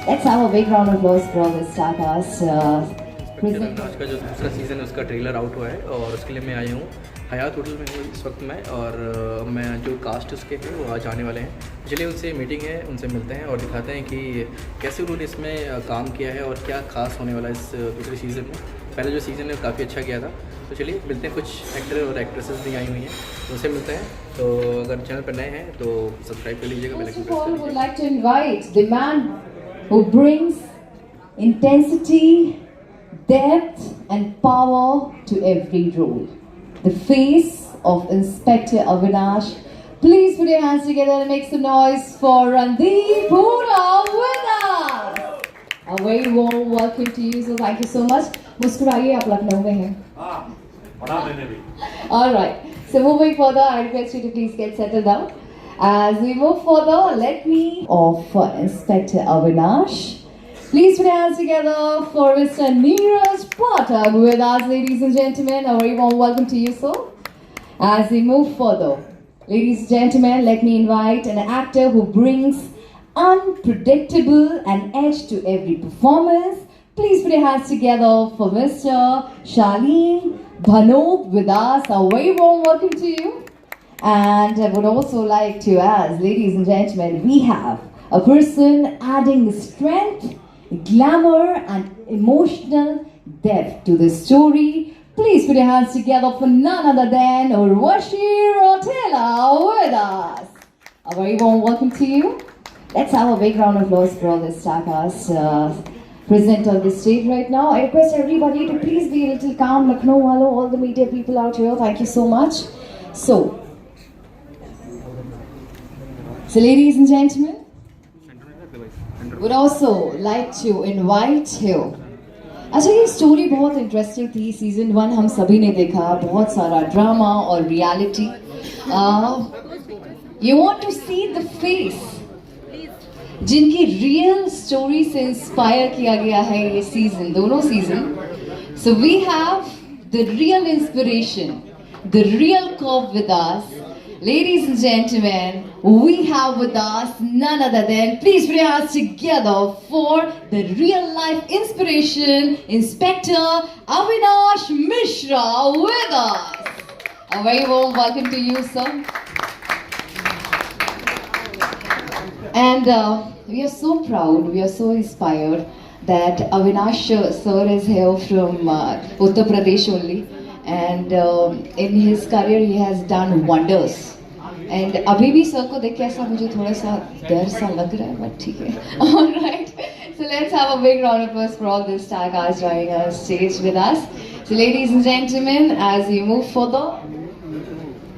Let's have a big round of applause for all the Starcast. आज का जो दूसरा सीज़न है उसका ट्रेलर आउट हुआ है और उसके लिए मैं आया हूँ हयात होटल में हूँ इस वक्त मैं। और मैं जो कास्ट उसके हैं वो आज आने वाले हैं। चलिए उनसे मीटिंग है, उनसे मिलते हैं और दिखाते हैं कि कैसे उन्होंने इसमें काम किया है और क्या खास होने वाला है इस दूसरे सीज़न में। पहले जो सीज़न है काफ़ी अच्छा गया था। तो चलिए मिलते हैं, कुछ एक्टर और एक्ट्रेसेस भी आई हुई हैं, उनसे मिलते हैं। तो अगर चैनल पर नए हैं तो सब्सक्राइब कर लीजिएगा, बेल आइकन प्रेस कर would लीजिएगा। like to invite the man who brings intensity, depth, and power to every role. The face of Inspector Avinash. Please put your hands together and make some noise for Randeep Hooda with us. A very warm welcome to you. So thank you so much. मुस्कुराइए, आप लखनऊ में हैं. All right. So moving further, I request you to please get settled down. As we move further, let me of Inspector Avinash. Please put your hands together for Mr. Neeraj Pathak with us, ladies and gentlemen. A very warm welcome to you, sir. As we move further, ladies and gentlemen, let me invite an actor who brings unpredictable and edge to every performance. Please put your hands together for Mr. Shaleen Bhanot with us. A very warm welcome to you. And I would also like to ask, ladies and gentlemen, we have a person adding strength, glamour, and emotional depth to the story. Please put your hands together for none other than Urvashi Rotela with us. A very warm welcome to you. Let's have a big round of applause for all the Starcast present on the stage right now. I request everybody to please be a little calm. Lucknow walo, all the media people out here, thank you so much. So ladies and gentlemen, would also like to invite you. अच्छा, ये story बहुत interesting थी। Season 1 हम सभी ने देखा, बहुत सारा ड्रामा और reality. You want to see the face जिनकी रियल स्टोरी से इंस्पायर किया गया है ये सीजन, दोनों season. So we have the real inspiration, the real cop with us. Ladies and gentlemen, we have with us none other than, please put your hands together for the real life inspiration, Inspector Avinash Mishra with us. A very warm welcome to you, sir. And we are so proud, we are so inspired that Avinash sir is here from Uttar Pradesh only. And in his career he has done wonders. And अभी भी sir को देख के ऐसा मुझे थोड़ा सा डर सा लग रहा है, बट ठीक है. All right. So let's have a big round of applause for all the Starcast joining us stage with us. So ladies and gentlemen, as we move further,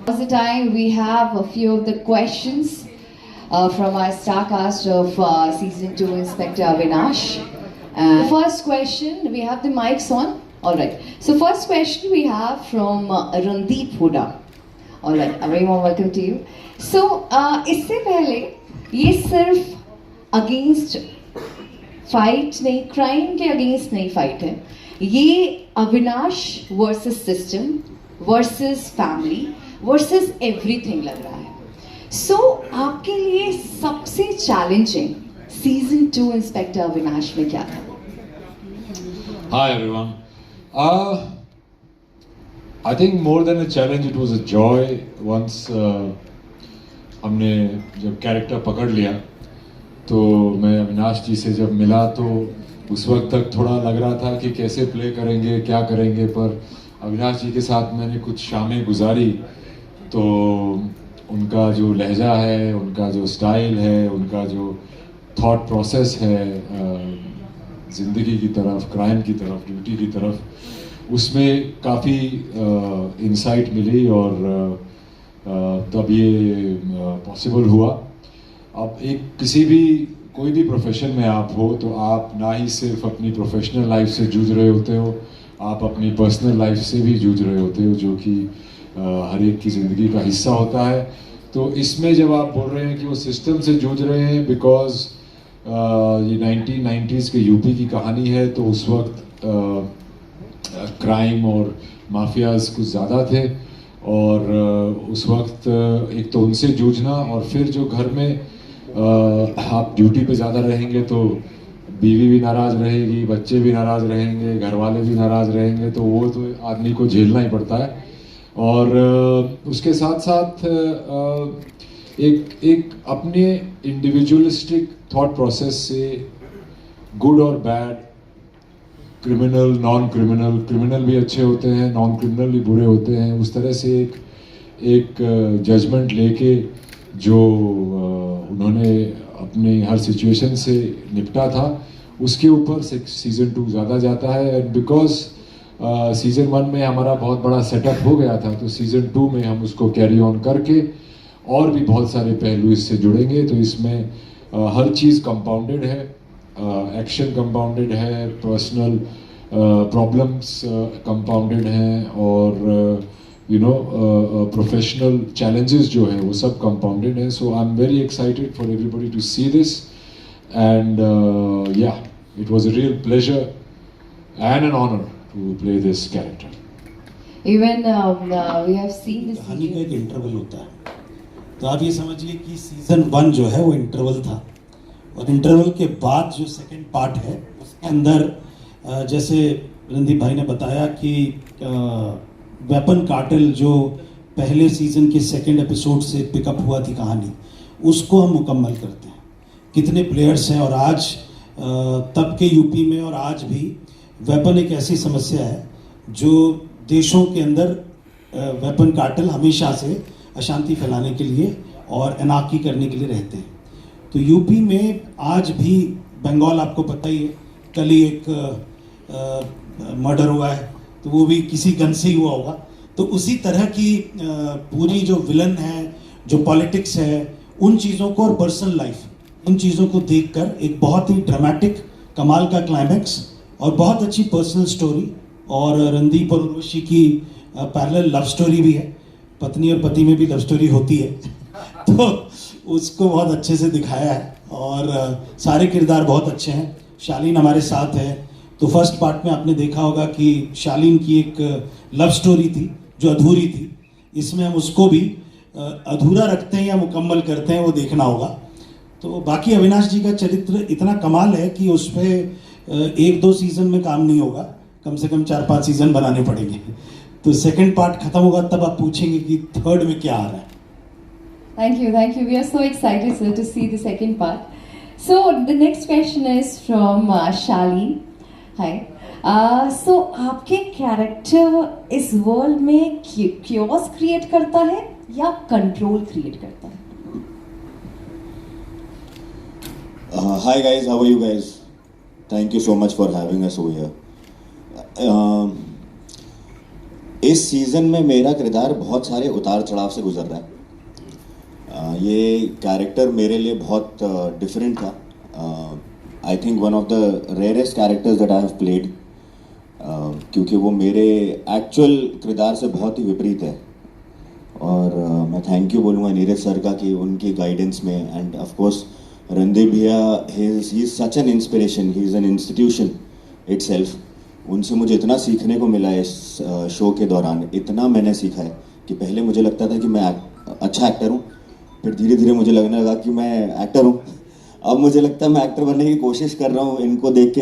now's the time we have a few of the questions from our Starcast of season 2, Inspector Avinash. The first question, we have the mics on. All right. So first question we have from Randeep Hooda. All right, a very warm welcome to you. So, इससे पहले ये सिर्फ against fight नहीं, crime के against नहीं fight है, ये Avinash versus system versus family versus everything लग रहा है. सो आपके लिए सबसे चैलेंजिंग सीजन 2 इंस्पेक्टर अविनाश में क्या था? Hi everyone. I think more than a challenge, it was a joy once हमने जब कैरेक्टर पकड़ लिया. तो मैं अविनाश जी से जब मिला तो उस वक्त तक थोड़ा लग रहा था कि कैसे प्ले करेंगे, क्या करेंगे, पर अविनाश जी के साथ मैंने कुछ शामें गुजारी तो उनका जो लहजा है, उनका जो स्टाइल है, उनका जो थॉट प्रोसेस है ज़िंदगी की तरफ, क्राइम की तरफ, ड्यूटी की तरफ, उसमें काफ़ी इंसाइट मिली और तब ये पॉसिबल हुआ. अब कोई भी प्रोफेशन में आप हो तो आप ना ही सिर्फ अपनी प्रोफेशनल लाइफ से जूझ रहे होते हो, आप अपनी पर्सनल लाइफ से भी जूझ रहे होते हो, जो कि हर एक की ज़िंदगी का हिस्सा होता है. तो इसमें जब आप बोल रहे हैं कि वो सिस्टम से जूझ रहे हैं, बिकॉज ये 1990s के यूपी की कहानी है, तो उस वक्त क्राइम और माफियाज कुछ ज़्यादा थे और उस वक्त एक तो उनसे जूझना और फिर जो घर में आप ड्यूटी पे ज़्यादा रहेंगे तो बीवी भी नाराज़ रहेगी, बच्चे भी नाराज़ रहेंगे, घर वाले भी नाराज़ रहेंगे, तो वो तो आदमी को झेलना ही पड़ता है। और उसके साथ साथ एक अपने इंडिविजुअलिस्टिक थॉट प्रोसेस से गुड और bad, criminal, non criminal, criminal भी अच्छे होते हैं, नॉन क्रिमिनल भी बुरे होते हैं, उस तरह से एक जजमेंट लेके जो उन्होंने अपने हर सिचुएशन से निपटा था, उसके ऊपर सीज़न 2 ज़्यादा जाता है। एंड बिकॉज सीज़न 1 में हमारा बहुत बड़ा सेटअप हो गया था, तो सीज़न 2 में हम उसको कैरी ऑन करके और भी बहुत सारे पहलू इससे जुड़ेंगे। तो इसमें हर चीज़ कंपाउंडेड है, एक्शन कंपाउंडेड है, पर्सनल प्रॉब्लम्स कंपाउंडेड हैं, और प्रोफेशनल चैलेंजेस जो हैं वो सब कंपाउंडेड हैं। So I am very excited for everybody to see this, and yeah, it was a real pleasure and an honour to play this character. Even we have seen this. कहानी का एक interval होता है, तो आप ये समझिए कि सीज़न 1 जो है वो इंटरवल था, और इंटरवल के बाद जो सेकंड पार्ट है उसके अंदर जैसे रणदीप भाई ने बताया कि वेपन कार्टेल जो पहले सीज़न के सेकंड एपिसोड से पिकअप हुआ थी कहानी, उसको हम मुकम्मल करते हैं। कितने प्लेयर्स हैं, और आज तब के यूपी में और आज भी वेपन एक ऐसी समस्या है जो देशों के अंदर वेपन कार्टेल हमेशा से अशांति फैलाने के लिए और अनार्की करने के लिए रहते हैं। तो यूपी में आज भी, बंगाल आपको पता ही है, कल ही एक मर्डर हुआ है, तो वो भी किसी गन से ही हुआ होगा। तो उसी तरह की पूरी जो विलन है, जो पॉलिटिक्स है, उन चीज़ों को, और पर्सनल लाइफ, उन चीज़ों को देखकर एक बहुत ही ड्रामेटिक कमाल का क्लाइमैक्स और बहुत अच्छी पर्सनल स्टोरी, और रणदीप और उर्वशी की पैरेलल लव स्टोरी भी है, पत्नी और पति में भी लव स्टोरी होती है तो उसको बहुत अच्छे से दिखाया है, और सारे किरदार बहुत अच्छे हैं। शालीन हमारे साथ है, तो फर्स्ट पार्ट में आपने देखा होगा कि शालीन की एक लव स्टोरी थी जो अधूरी थी, इसमें हम उसको भी अधूरा रखते हैं या मुकम्मल करते हैं, वो देखना होगा। तो बाकी अविनाश जी का चरित्र इतना कमाल है कि उस पर 1-2 सीज़न में काम नहीं होगा, कम से कम 4-5 सीज़न बनाने पड़ेंगे। तो सेकंड पार्ट खत्म होगा तब आप पूछेंगे कि थर्ड में क्या आ रहा है। Thank you, thank you. We are so excited, sir, to see the second part. So the next question is from Shaleen. Hi. So आपके कैरेक्टर इस वर्ल्ड में chaos क्रिएट करता है या कंट्रोल क्रिएट करता है? Hi guys, how are you guys? Thank you so much for having us over here. इस season में मेरा किरदार बहुत सारे उतार चढ़ाव से गुजर रहा है। ये कैरेक्टर मेरे लिए बहुत डिफरेंट था। I think one of the rarest characters that I have played, क्योंकि वो मेरे एक्चुअल किरदार से बहुत ही विपरीत है। और मैं थैंक यू बोलूँगा नीरज सर का कि उनकी गाइडेंस में, एंड ऑफ कोर्स रणदीप भैया, he is such an inspiration, he is an institution itself. उनसे मुझे इतना सीखने को मिला इस शो के दौरान, इतना मैंने सीखा है कि पहले मुझे लगता था कि मैं अच्छा एक्टर हूँ, फिर धीरे धीरे मुझे लगने लगा कि मैं एक्टर हूँ, अब मुझे लगता है मैं एक्टर बनने की कोशिश कर रहा हूँ इनको देख के।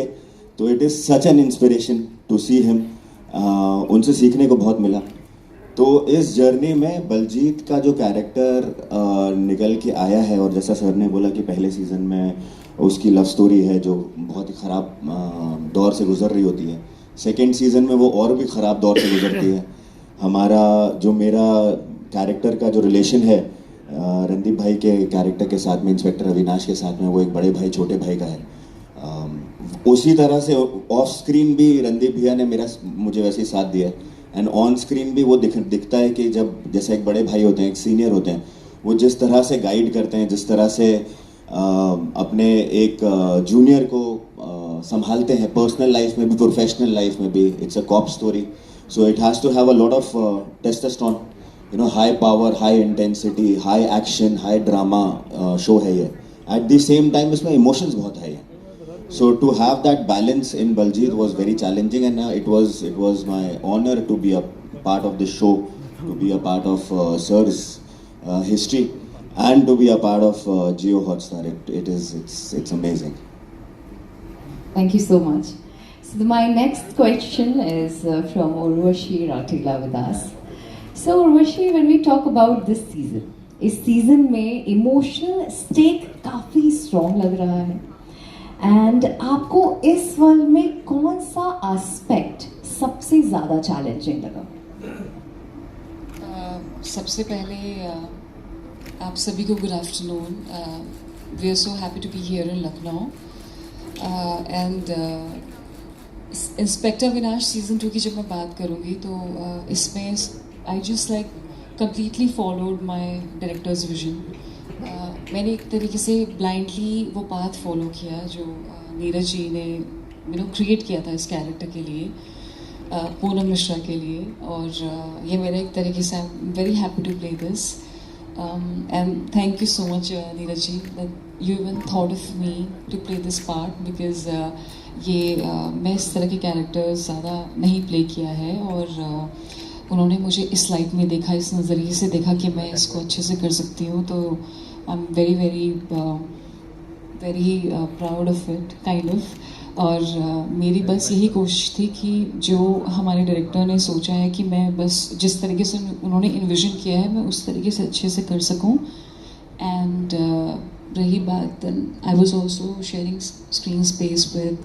तो it is such an inspiration to see him, उनसे सीखने को बहुत मिला। तो इस जर्नी में बलजीत का जो कैरेक्टर निकल के आया है, और जैसा सर ने बोला कि पहले सीज़न में उसकी लव स्टोरी है जो बहुत ही ख़राब दौर से गुजर रही होती है, सेकेंड सीज़न में वो और भी ख़राब दौर से गुजरती है। मेरा कैरेक्टर का जो रिलेशन है रणदीप भाई के कैरेक्टर के साथ में, इंस्पेक्टर अविनाश के साथ में, वो एक बड़े भाई छोटे भाई का है। उसी तरह से ऑफ स्क्रीन भी रणदीप भैया ने मुझे वैसे ही साथ दिया है, एंड ऑन स्क्रीन भी वो दिखता है कि जब जैसे एक बड़े भाई होते हैं, एक सीनियर होते हैं, वो जिस तरह से गाइड करते हैं, जिस तरह से अपने एक जूनियर को संभालते हैं, पर्सनल लाइफ में भी प्रोफेशनल लाइफ में भी। It's a cop story, so it has to have a lot of testosterone, high power, high intensity, high action, high drama show है ये। एट द सेम टाइम इसमें इमोशंस बहुत है। So to have that balance in Baljeet was very challenging, and it was my honor to be a part of this show, to be a part of Sir's history, and to be a part of Jio Hotstar. It's amazing. Thank you so much. So my next question is from Urvashi Rathila with us. So Urvashi, when we talk about this season, इस season में emotional stake काफी strong लग रहा है. And आपको इस world में कौन सा aspect सबसे ज़्यादा challenging लगा? सबसे पहले आप सभी को good afternoon. We are so happy to be here in Lucknow. And inspector Avinash season 2 की जब मैं बात करूँगी तो इसमें I just like completely followed my director's vision. मैंने एक तरीके से ब्लाइंडली वो पाथ फॉलो किया जो नीरज जी ने क्रिएट किया था इस कैरेक्टर के लिए, पूनम मिश्रा के लिए. और ये मेरा एक तरीके से I am very happy to play this. And thank you so much Neeraj ji that you even thought of me to play this part, because मैं इस तरह के कैरेक्टर ज़्यादा नहीं प्ले किया है. और उन्होंने मुझे इस लाइट में देखा, इस नज़रिए से देखा कि मैं इसको अच्छे से कर सकती हूँ. तो आई am very very very proud of it kind of. और मेरी बस यही कोशिश थी कि जो हमारे डायरेक्टर ने सोचा है कि मैं बस जिस तरीके से उन्होंने इन्विजन किया है मैं उस तरीके से अच्छे से कर सकूं. एंड रही बात, I was also sharing screen space with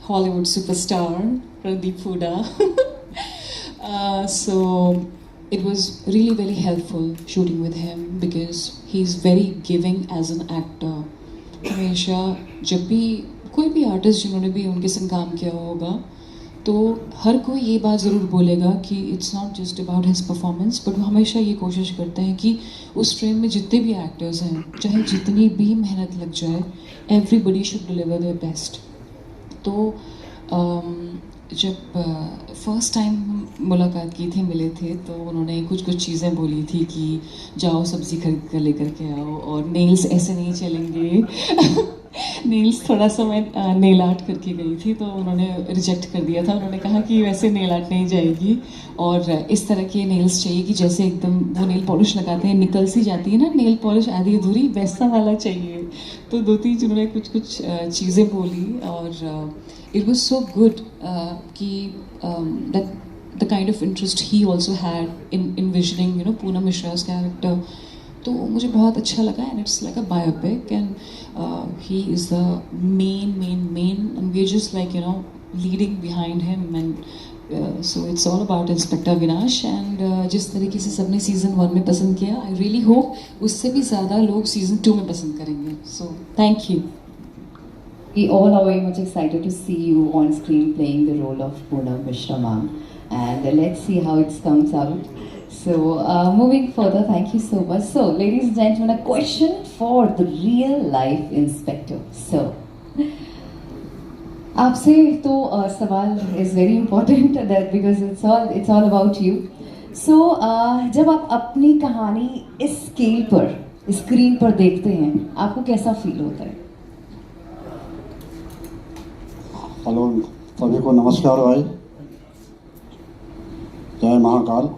Hollywood superstar Randeep Hooda. So it was really very helpful shooting with him because he's very giving as an actor. हमेशा जब भी कोई भी आर्टिस्ट जिन्होंने भी उनके संग काम किया होगा तो हर कोई ये बात ज़रूर बोलेगा कि it's not just about his performance, but वो हमेशा ये कोशिश करते हैं कि उस फ्रेम में जितने भी एक्टर्स हैं चाहे जितनी भी मेहनत लग जाए, everybody should deliver their best. तो जब फर्स्ट टाइम मुलाकात की थी, मिले थे, तो उन्होंने कुछ चीज़ें बोली थी कि जाओ सब्ज़ी खरीद कर लेकर के आओ और नेल्स ऐसे नहीं चलेंगे. नेल्स थोड़ा सा मैं नेल आर्ट करके गई थी तो उन्होंने रिजेक्ट कर दिया था. उन्होंने कहा कि वैसे नेल आर्ट नहीं जाएगी और इस तरह के नेल्स चाहिए कि जैसे एकदम वो नेल पॉलिश लगाते हैं निकल सी जाती है ना नेल पॉलिश आधी अधूरी, वैसा वाला चाहिए. तो 2-3 उन्होंने कुछ चीज़ें बोली और it was so good कि that the kind of interest he also had in envisioning Poonam Mishra's character. तो मुझे बहुत अच्छा लगा and it's like a biopic and he is the main and we're just like leading behind him and so it's all about Inspector Avinash and जिस तरीके से सबने season 1 में पसंद किया, I really hope उससे भी ज़्यादा लोग season 2 में पसंद करेंगे. So thank you. We all are very much excited to see you on screen playing the role of Poonam Mishra ma'am, and let's see how it comes out. So moving further, thank you so much. So ladies and gentlemen, a question for the real life inspector. So आपसे तो सवाल is very important that because it's all about you. So जब आप अपनी कहानी इस scale पर screen पर देखते हैं आपको कैसा फील होता है? हेलो सभी को नमस्कार भाई, जय महाकाल.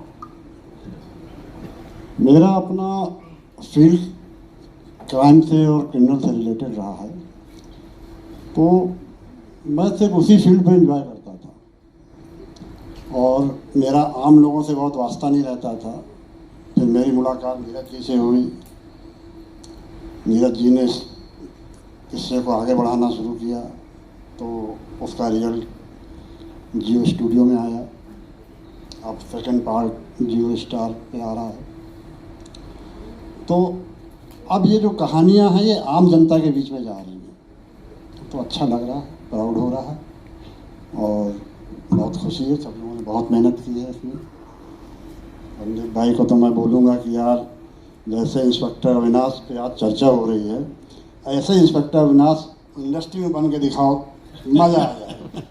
मेरा अपना फील्ड क्राइम से और क्रिमिनल से रिलेटेड रहा है, तो मैं सिर्फ उसी फील्ड में एंजॉय करता था और मेरा आम लोगों से बहुत वास्ता नहीं रहता था. फिर मेरी मुलाकात नीरज जी से हुई. नीरज जी ने किस्से को आगे बढ़ाना शुरू किया तो उसका रिजल्ट जियो स्टूडियो में आया. अब सेकंड पार्ट जियो स्टार पे आ रहा है. तो अब ये जो कहानियाँ हैं ये आम जनता के बीच में जा रही हैं, तो अच्छा लग रहा है, प्राउड हो रहा है और बहुत खुशी है. सब लोगों ने बहुत मेहनत की है इसमें. रणदीप भाई को तो मैं बोलूँगा कि यार जैसे इंस्पेक्टर अविनाश पे आज चर्चा हो रही है, ऐसे इंस्पेक्टर अविनाश इंडस्ट्री में बन के दिखाओ, मज़ा आ जाए,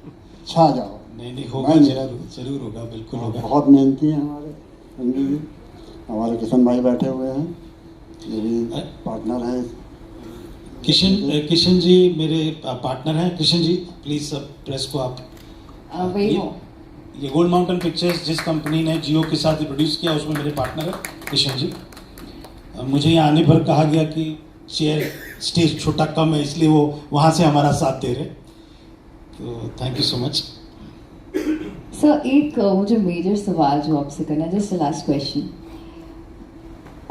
छा जाओ. नहीं होगा, जरूर होगा, बिल्कुल होगा. बहुत मेहनती हैं हमारे रणदीप जी. हमारे किशन भाई बैठे हुए हैं, ये भी पार्टनर हैं. किशन जी मेरे पार्टनर हैं. किशन जी प्लीज सब प्रेस को आप ये गोल्ड माउंटेन पिक्चर्स जिस कंपनी ने जियो के साथ प्रोड्यूस किया उसमें मेरे पार्टनर है किशन जी. मुझे यहाँ आने पर कहा गया कि शेयर स्टेज छोटा कम है इसलिए वो वहाँ से हमारा साथ दे रहे. तो thank you so much. Sir एक मुझे मेजर सवाल जो आपसे करना है, just last question.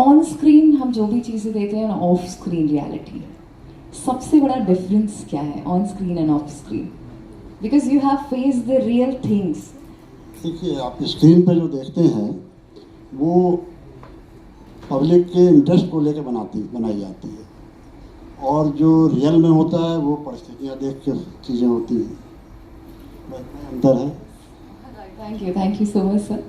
On screen हम जो भी चीज़ें देते हैं, ऑफ स्क्रीन रियलिटी, सबसे बड़ा डिफरेंस क्या है on screen end of screen? Because you have face the real things. देखिए, आप स्क्रीन पे जो देखते हैं वो पब्लिक के इंटरेस्ट को लेकर बनाई जाती है, और जो रियल में होता है वो परिस्थितियाँ देख कर चीज़ें होती हैं, बस इतना अंतर है। Thank you so much sir.